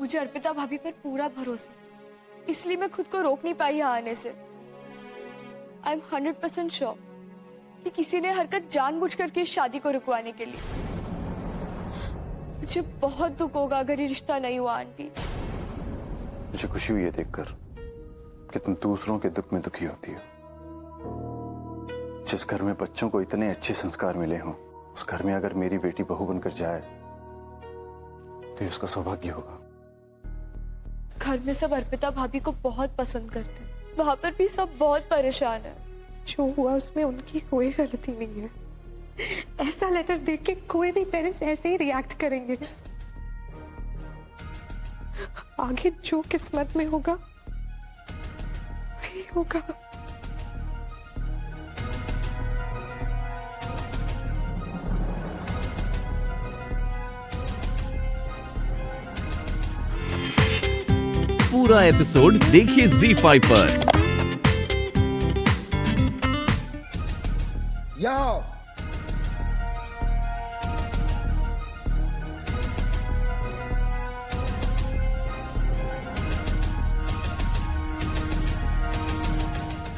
मुझे अर्पिता भाभी पर पूरा भरोसा है, इसलिए मैं खुद को रोक नहीं पाई यहाँ आने से। आई एम 100% श्योर कि किसी ने हरकत जानबूझकर की इस शादी को रुकवाने के लिए। मुझे बहुत दुख होगा अगर ये रिश्ता नहीं हुआ आंटी। मुझे खुशी हुई है देखकर कि तुम दूसरों के दुख में दुखी होती हो। जिस घर में बच्चों को इतने अच्छे संस्कार मिले हों, उस घर में अगर मेरी बेटी बहू बनकर जाए तो ये उसका सौभाग्य होगा। घर में सब अर्पिता भाभी को बहुत पसंद करते हैं, वहां पर भी सब बहुत परेशान है। जो हुआ उसमें उनकी कोई गलती नहीं है। ऐसा लेटर देख के कोई भी पेरेंट्स ऐसे ही रिएक्ट करेंगे। आगे जो किस्मत में होगा वही होगा। पूरा एपिसोड देखिए ZEE5 पर। Yo!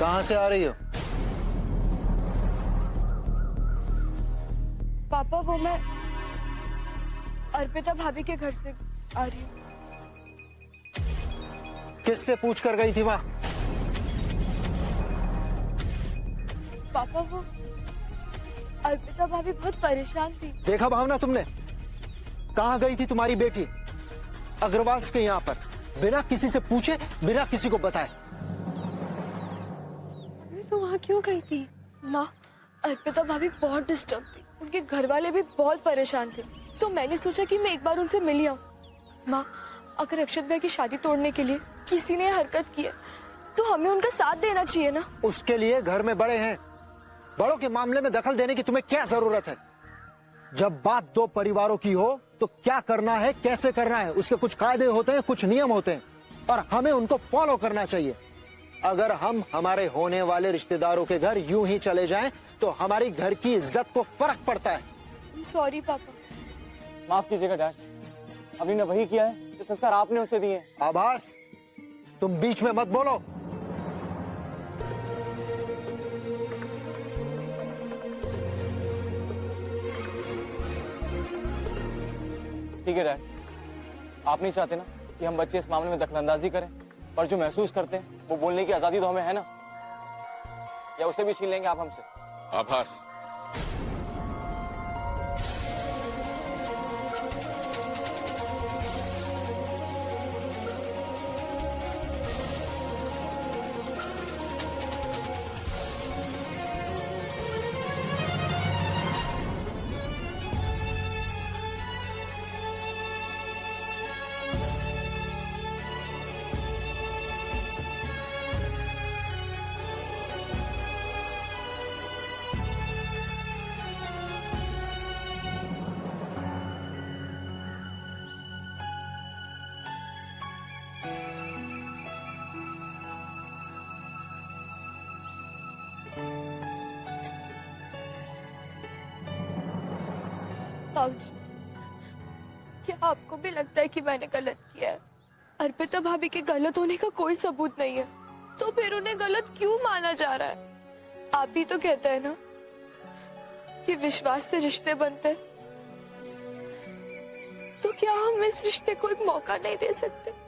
कहां से आ रही हो? पापा वो मैं अर्पिता भाभी के घर से आ रही हूँ। किससे पूछ कर गई थी वहां? पापा वो अर्पिता भाभी बहुत परेशान थी। देखा भावना तुमने? कहां गई थी तुम्हारी बेटी? अग्रवाल के यहाँ पर, बिना किसी से पूछे, बिना किसी को बताए। तो वहां क्यों गई थी? माँ, अर्पिता भाभी बहुत डिस्टर्ब थी, उनके घर वाले भी बहुत परेशान थे, तो मैंने सोचा कि मैं एक बार उनसे मिल आऊं। माँ, अगर अक्षत भाई की शादी तोड़ने के लिए किसी ने हरकत की है तो हमें उनका साथ देना चाहिए ना। उसके लिए घर में बड़े हैं। बड़ों के मामले में दखल देने की तुम्हें क्या जरूरत है? जब बात दो परिवारों की हो तो क्या करना है, कैसे करना है, उसके कुछ कायदे होते हैं, कुछ नियम होते हैं और हमें उनको फॉलो करना चाहिए। अगर हम हमारे होने वाले रिश्तेदारों के घर यूं ही चले जाएं तो हमारी घर की इज्जत को फर्क पड़ता है। सॉरी पापा। माफ कीजिएगा डैड, अभी ने वही किया है जो संस्कार आपने उसे दिए। आभास, तुम बीच में मत बोलो। ठीक है डैड, आप नहीं चाहते ना कि हम बच्चे इस मामले में दखलंदाजी करें, पर जो महसूस करते हैं वो बोलने की आजादी तो हमें है ना, या उसे भी छीन लेंगे आप हमसे? आभास, क्या आपको भी लगता है कि मैंने गलत किया है? अर्पिता भाभी के गलत होने का कोई सबूत नहीं है, तो फिर उन्हें गलत क्यों माना जा रहा है? आप भी तो कहते हैं ना कि विश्वास से रिश्ते बनते हैं, तो क्या हम इस रिश्ते को एक मौका नहीं दे सकते?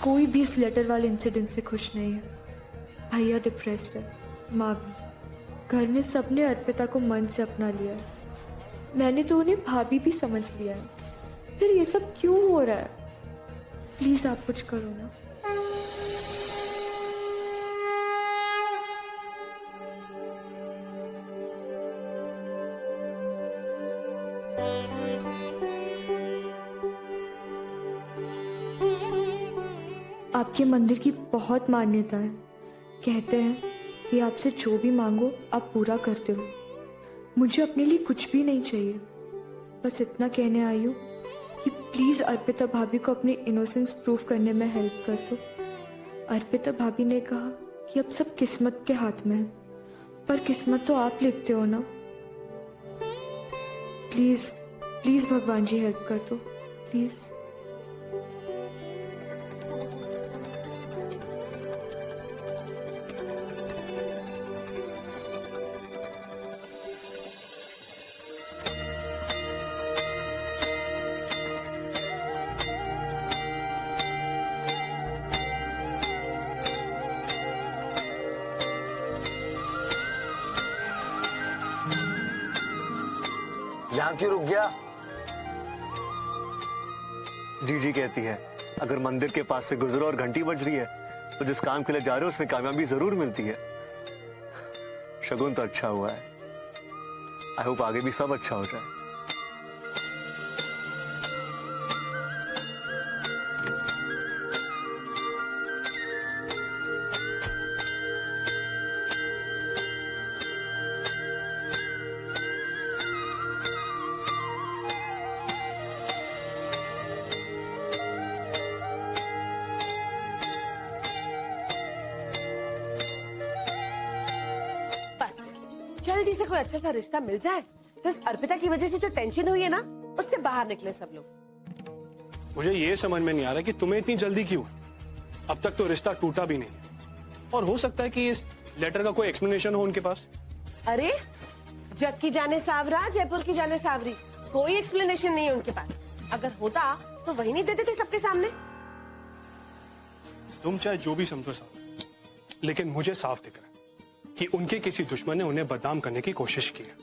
कोई भी इस लेटर वाले इंसिडेंट से खुश नहीं है। भैया डिप्रेस्ड है, माँ भी। घर में सबने अर्पिता को मन से अपना लिया है। मैंने तो उन्हें भाभी भी समझ लिया है। फिर ये सब क्यों हो रहा है? प्लीज आप कुछ करो ना। आपके मंदिर की बहुत मान्यता है। कहते हैं कि आपसे जो भी मांगो आप पूरा करते हो। मुझे अपने लिए कुछ भी नहीं चाहिए, बस इतना कहने आई हूँ कि प्लीज़ अर्पिता भाभी को अपनी इनोसेंस प्रूफ करने में हेल्प कर दो। अर्पिता भाभी ने कहा कि अब सब किस्मत के हाथ में है, पर किस्मत तो आप लिखते हो ना। प्लीज प्लीज भगवान जी हेल्प कर दो, प्लीज। यहाँ क्यों रुक गया? जी कहती है अगर मंदिर के पास से गुजरो और घंटी बज रही है तो जिस काम के लिए जा रहे हो उसमें कामयाबी जरूर मिलती है। शगुन तो अच्छा हुआ है। आई होप आगे भी सब अच्छा हो जाए। जल्दी से कोई अच्छा सा रिश्ता मिल जाए तो इस अर्पिता की वजह से जो टेंशन हुई है ना उससे बाहर निकले सब लोग। मुझे ये समझ में नहीं आ रहा कि तुम्हें इतनी जल्दी क्यों। अब तक तो रिश्ता टूटा भी नहीं है और हो सकता है कि इस लेटर का कोई एक्सप्लेनेशन हो उनके पास। अरे जग की जाने सावरा जयपुर की जाने सावरी, कोई एक्सप्लेनेशन नहीं है उनके पास। अगर होता तो वही नहीं देते थे सबके सामने। तुम चाहे जो भी समझो साहब, लेकिन मुझे साफ दिख रहा है कि उनके किसी दुश्मन ने उन्हें बदनाम करने की कोशिश की है।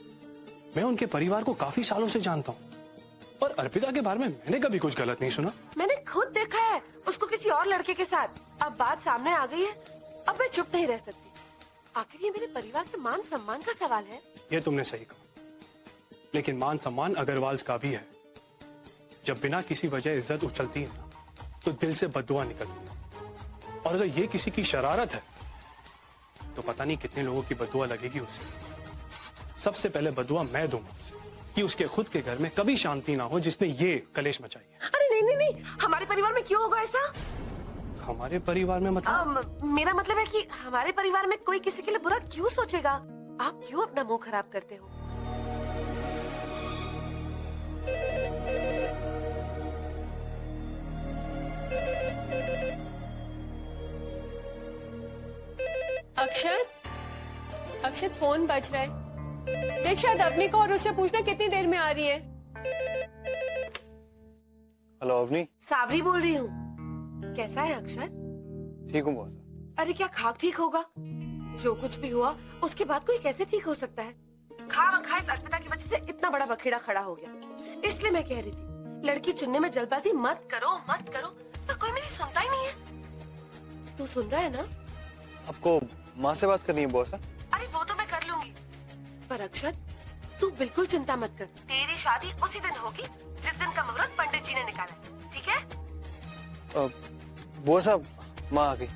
मैं उनके परिवार को काफी सालों से जानता हूँ और अर्पिता के बारे में मैंने कभी कुछ गलत नहीं सुना। मैंने खुद देखा है उसको किसी और लड़के के साथ। अब बात सामने आ गई है, अब मैं चुप नहीं रह सकती। आखिर ये मेरे परिवार के मान सम्मान का सवाल है। ये तुमने सही कहा, लेकिन मान सम्मान अग्रवाल का भी है। जब बिना किसी वजह इज्जत उछलती है ना तो दिल से बददुआ निकलती है, और अगर ये किसी की शरारत है तो पता नहीं कितने लोगों की बददुआ लगेगी उससे। सबसे पहले बददुआ मैं दूंगा उसे कि उसके खुद के घर में कभी शांति ना हो जिसने ये कलेश मचाई है। अरे नहीं नहीं नहीं, हमारे परिवार में क्यों होगा ऐसा? हमारे परिवार में मतलब मेरा मतलब है कि हमारे परिवार में कोई किसी के लिए बुरा क्यों सोचेगा? आप क्यों अपना मुंह खराब करते हो? अक्षत फोन बज रहा है। देख शायद अवनी को और उससे पूछना कितनी देर में आ रही है। हेलो अवनी। सावरी बोल रही हूँ। कैसा है अक्षत? ठीक हूँ बॉस। अरे क्या खाक ठीक होगा? जो कुछ भी हुआ उसके बाद कोई कैसे ठीक हो सकता है? खामखा इस अर्पिता की वजह से इतना बड़ा बखेड़ा खड़ा हो गया। इसलिए मैं कह रही थी लड़की चुनने में जल्दबाजी मत करो मत करो, पर कोई मेरी सुनता ही नहीं है। तू सुन रहा है ना? आपको माँ से बात करनी है बॉस? अरे वो तो मैं कर लूंगी, पर अक्षत तू बिल्कुल चिंता मत कर। तेरी शादी उसी दिन होगी जिस दिन का मुहूर्त पंडित जी ने निकाला है, ठीक है? बॉस साहब, माँ आ गई।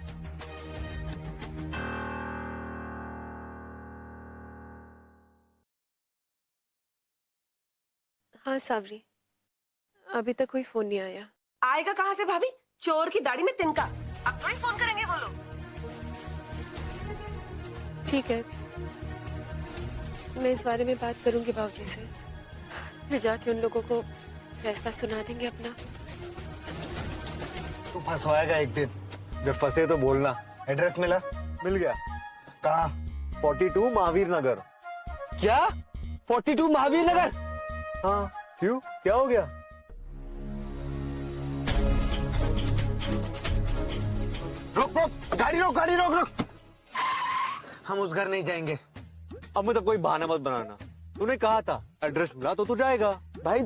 हाँ सावरी, अभी तक कोई फोन नहीं आया। आएगा कहाँ से भाभी? चोर की दाढ़ी में तिनका। अब थोड़ी फोन करेंगे वो लोग। ठीक है, मैं इस बारे में बात करूंगी बाबूजी से, फिर जाके उन लोगों को फैसला सुना देंगे अपना। तू फंसवाएगा एक दिन। जब फंसे तो बोलना। एड्रेस मिला? मिल गया। कहाँ? 42 महावीर नगर। क्या? 42 महावीर नगर? हाँ क्यों, क्या हो गया? रोक, गाड़ी रोक। हम उस घर नहीं जाएंगे। अब मतलब कोई बहाना मत बनाना। तूने कहा था एड्रेस मिला तो तू जाएगा। भाई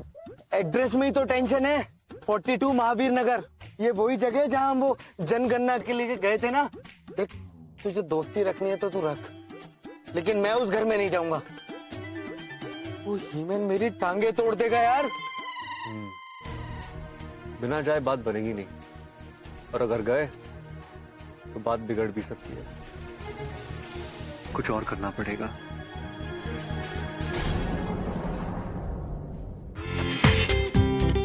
एड्रेस में ही तो टेंशन है। 42 महावीर नगर, ये वही जगह है जहाँ हम वो जनगणना के लिए गए थे ना। देख, तुझे दोस्ती रखनी है तो तू रख, लेकिन मैं उस घर में नहीं जाऊंगा। वो हीमन मेरी टांगे तोड़ देगा यार। बिना जाए बात बनेगी नहीं, और अगर गए तो बात बिगड़ भी सकती है। कुछ और करना पड़ेगा।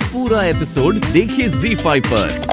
पूरा एपिसोड देखिए ZEE5 पर।